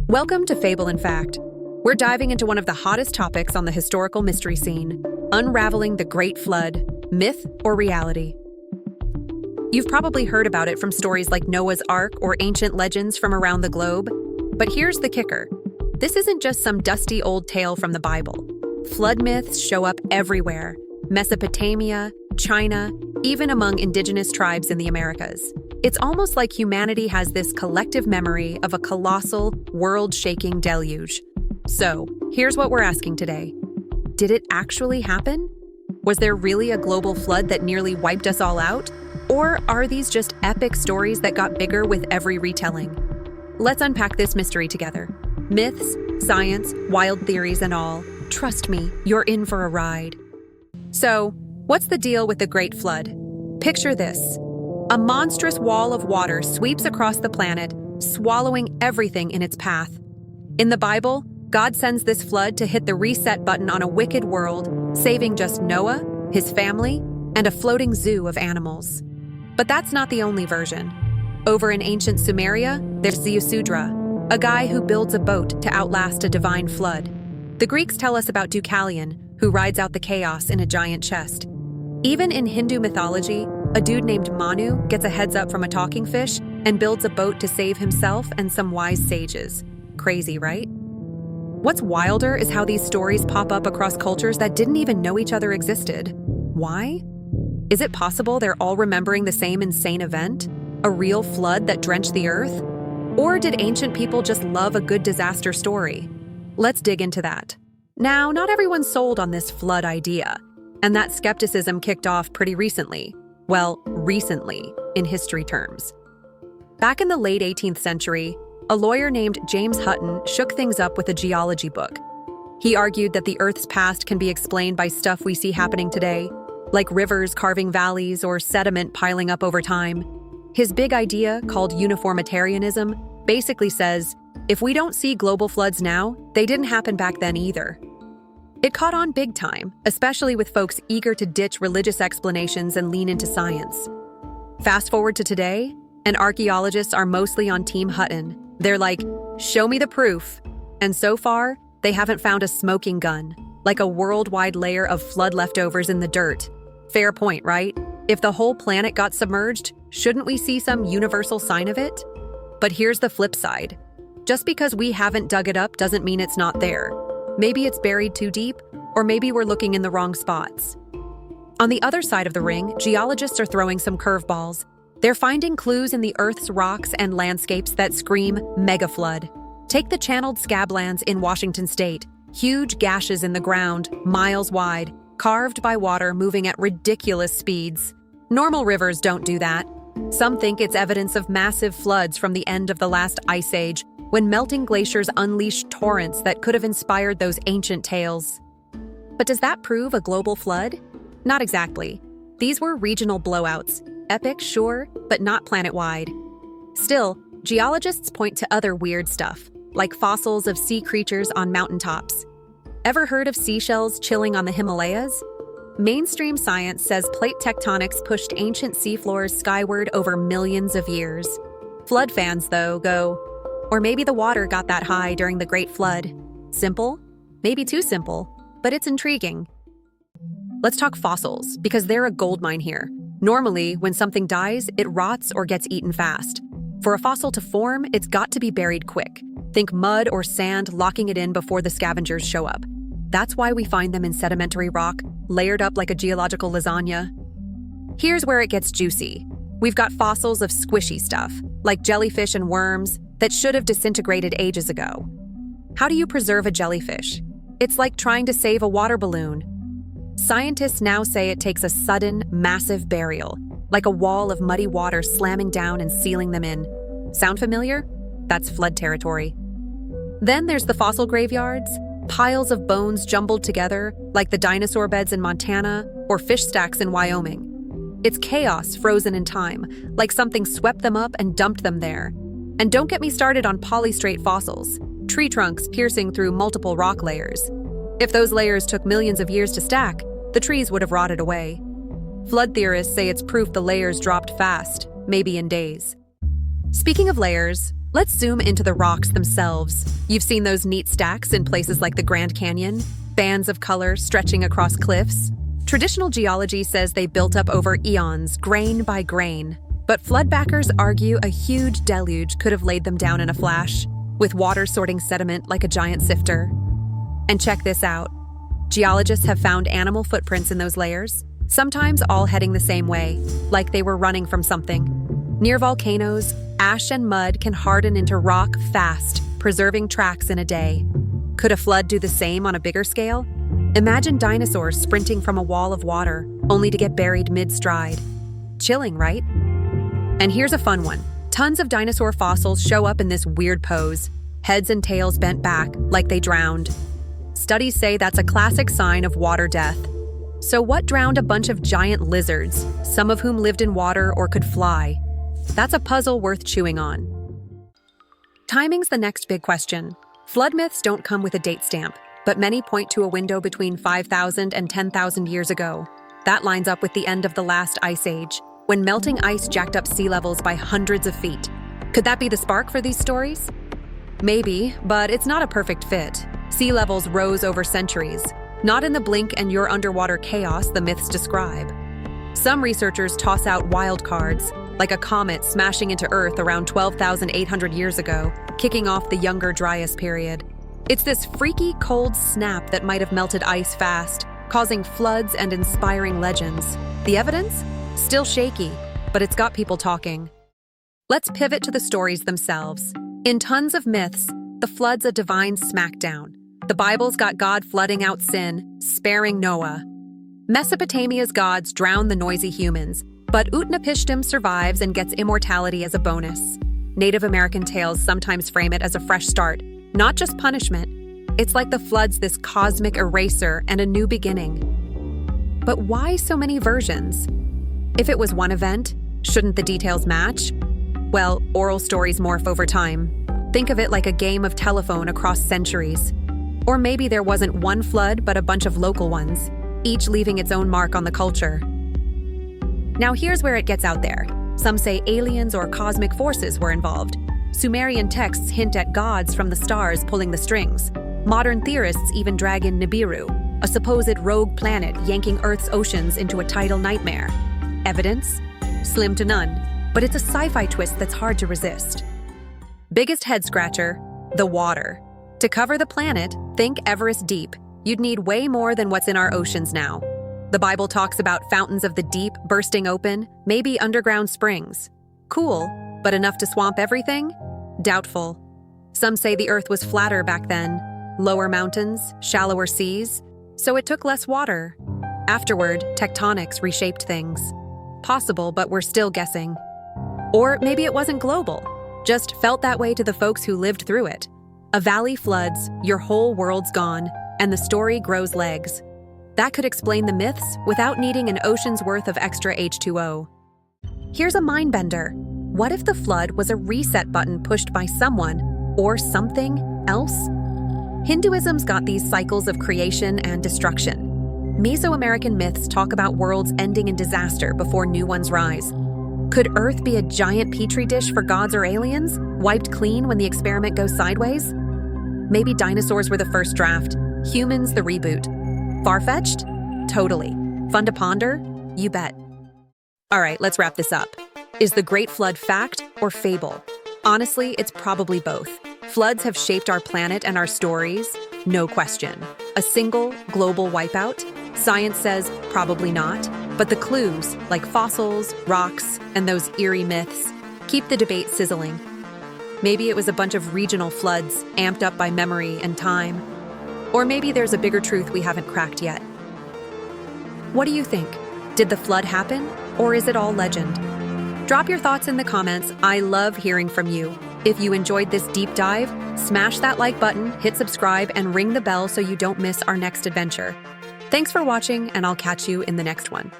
Welcome to Fable and Fact. We're diving into one of the hottest topics on the historical mystery scene, unraveling the Great Flood, myth or reality. You've probably heard about it from stories like Noah's Ark or ancient legends from around the globe. But here's the kicker. This isn't just some dusty old tale from the Bible. Flood myths show up everywhere: Mesopotamia, China, even among indigenous tribes in the Americas. It's almost like humanity has this collective memory of a colossal, world-shaking deluge. So, here's what we're asking today. Did it actually happen? Was there really a global flood that nearly wiped us all out? Or are these just epic stories that got bigger with every retelling? Let's unpack this mystery together. Myths, science, wild theories, and all. Trust me, you're in for a ride. So, what's the deal with the Great Flood? Picture this. A monstrous wall of water sweeps across the planet, swallowing everything in its path. In the Bible, God sends this flood to hit the reset button on a wicked world, saving just Noah, his family, and a floating zoo of animals. But that's not the only version. Over in ancient Sumeria, there's Ziusudra, a guy who builds a boat to outlast a divine flood. The Greeks tell us about Deucalion, who rides out the chaos in a giant chest. Even in Hindu mythology, a dude named Manu gets a heads up from a talking fish and builds a boat to save himself and some wise sages. Crazy, right? What's wilder is how these stories pop up across cultures that didn't even know each other existed. Why? Is it possible they're all remembering the same insane event? A real flood that drenched the earth? Or did ancient people just love a good disaster story? Let's dig into that. Now, not everyone's sold on this flood idea, and that skepticism kicked off pretty recently. Well, recently, in history terms. Back in the late 18th century, a lawyer named James Hutton shook things up with a geology book. He argued that the Earth's past can be explained by stuff we see happening today, like rivers carving valleys or sediment piling up over time. His big idea, called uniformitarianism, basically says, if we don't see global floods now, they didn't happen back then either. It caught on big time, especially with folks eager to ditch religious explanations and lean into science. Fast forward to today, and archaeologists are mostly on Team Hutton. They're like, show me the proof. And so far, they haven't found a smoking gun, like a worldwide layer of flood leftovers in the dirt. Fair point, right? If the whole planet got submerged, shouldn't we see some universal sign of it? But here's the flip side. Just because we haven't dug it up doesn't mean it's not there. Maybe it's buried too deep, or maybe we're looking in the wrong spots. On the other side of the ring, geologists are throwing some curveballs. They're finding clues in the Earth's rocks and landscapes that scream megaflood. Take the channeled scablands in Washington state, huge gashes in the ground, miles wide, carved by water moving at ridiculous speeds. Normal rivers don't do that. Some think it's evidence of massive floods from the end of the last ice age, when melting glaciers unleashed torrents that could have inspired those ancient tales. But does that prove a global flood? Not exactly. These were regional blowouts. Epic, sure, but not planet-wide. Still, geologists point to other weird stuff, like fossils of sea creatures on mountaintops. Ever heard of seashells chilling on the Himalayas? Mainstream science says plate tectonics pushed ancient seafloors skyward over millions of years. Flood fans, though, go, or maybe the water got that high during the Great Flood. Simple? Maybe too simple, but it's intriguing. Let's talk fossils, because they're a goldmine here. Normally, when something dies, it rots or gets eaten fast. For a fossil to form, it's got to be buried quick. Think mud or sand locking it in before the scavengers show up. That's why we find them in sedimentary rock, layered up like a geological lasagna. Here's where it gets juicy. We've got fossils of squishy stuff, like jellyfish and worms, that should have disintegrated ages ago. How do you preserve a jellyfish? It's like trying to save a water balloon. Scientists now say it takes a sudden, massive burial, like a wall of muddy water slamming down and sealing them in. Sound familiar? That's flood territory. Then there's the fossil graveyards, piles of bones jumbled together, like the dinosaur beds in Montana or fish stacks in Wyoming. It's chaos frozen in time, like something swept them up and dumped them there. And don't get me started on polystrate fossils, tree trunks piercing through multiple rock layers. If those layers took millions of years to stack, the trees would have rotted away. Flood theorists say it's proof the layers dropped fast, maybe in days. Speaking of layers, Let's zoom into the rocks themselves. You've seen those neat stacks in places like the Grand Canyon, bands of color stretching across cliffs. Traditional geology says they built up over eons, grain by grain. But floodbackers argue a huge deluge could have laid them down in a flash, with water sorting sediment like a giant sifter. And check this out. Geologists have found animal footprints in those layers, sometimes all heading the same way, like they were running from something. Near volcanoes, ash and mud can harden into rock fast, preserving tracks in a day. Could a flood do the same on a bigger scale? Imagine dinosaurs sprinting from a wall of water, only to get buried mid-stride. Chilling, right? And here's a fun one. Tons of dinosaur fossils show up in this weird pose, heads and tails bent back, like they drowned. Studies say that's a classic sign of water death. So what drowned a bunch of giant lizards, some of whom lived in water or could fly? That's a puzzle worth chewing on. Timing's the next big question. Flood myths don't come with a date stamp, but many point to a window between 5,000 and 10,000 years ago. That lines up with the end of the last ice age, when melting ice jacked up sea levels by hundreds of feet. Could that be the spark for these stories? Maybe, but it's not a perfect fit. Sea levels rose over centuries, not in the blink and you're underwater chaos the myths describe. Some researchers toss out wild cards, like a comet smashing into Earth around 12,800 years ago, kicking off the Younger Dryas period. It's this freaky cold snap that might have melted ice fast, causing floods and inspiring legends. The evidence? Still shaky, but it's got people talking. Let's pivot to the stories themselves. In tons of myths, the flood's a divine smackdown. The Bible's got God flooding out sin, sparing Noah. Mesopotamia's gods drown the noisy humans, but Utnapishtim survives and gets immortality as a bonus. Native American tales sometimes frame it as a fresh start, not just punishment. It's like the flood's this cosmic eraser and a new beginning. But why so many versions? If it was one event, shouldn't the details match? Well, oral stories morph over time. Think of it like a game of telephone across centuries. Or maybe there wasn't one flood but a bunch of local ones, each leaving its own mark on the culture. Now here's where it gets out there. Some say aliens or cosmic forces were involved. Sumerian texts hint at gods from the stars pulling the strings. Modern theorists even drag in Nibiru, a supposed rogue planet yanking Earth's oceans into a tidal nightmare. Evidence? Slim to none, but it's a sci-fi twist that's hard to resist. Biggest head-scratcher, the water. To cover the planet, think Everest deep. You'd need way more than what's in our oceans now. The Bible talks about fountains of the deep bursting open, maybe underground springs. Cool, but enough to swamp everything? Doubtful. Some say the Earth was flatter back then. Lower mountains, shallower seas, so it took less water. Afterward, tectonics reshaped things. Possible, but we're still guessing. Or maybe it wasn't global, just felt that way to the folks who lived through it. A valley floods, your whole world's gone, and the story grows legs. That could explain the myths without needing an ocean's worth of extra H2O. Here's a mind-bender. What if the flood was a reset button pushed by someone or something else? Hinduism's got these cycles of creation and destruction. Mesoamerican myths talk about worlds ending in disaster before new ones rise. Could Earth be a giant petri dish for gods or aliens, wiped clean when the experiment goes sideways? Maybe dinosaurs were the first draft, humans the reboot. Far-fetched? Totally. Fun to ponder? You bet. All right, let's wrap this up. Is the Great Flood fact or fable? Honestly, it's probably both. Floods have shaped our planet and our stories, no question. A single, global wipeout? Science says probably not. But the clues, like fossils, rocks, and those eerie myths, keep the debate sizzling. Maybe it was a bunch of regional floods, amped up by memory and time. Or maybe there's a bigger truth we haven't cracked yet. What do you think? Did the flood happen, or is it all legend? Drop your thoughts in the comments. I love hearing from you. If you enjoyed this deep dive, smash that like button, hit subscribe, and ring the bell so you don't miss our next adventure. Thanks for watching, and I'll catch you in the next one.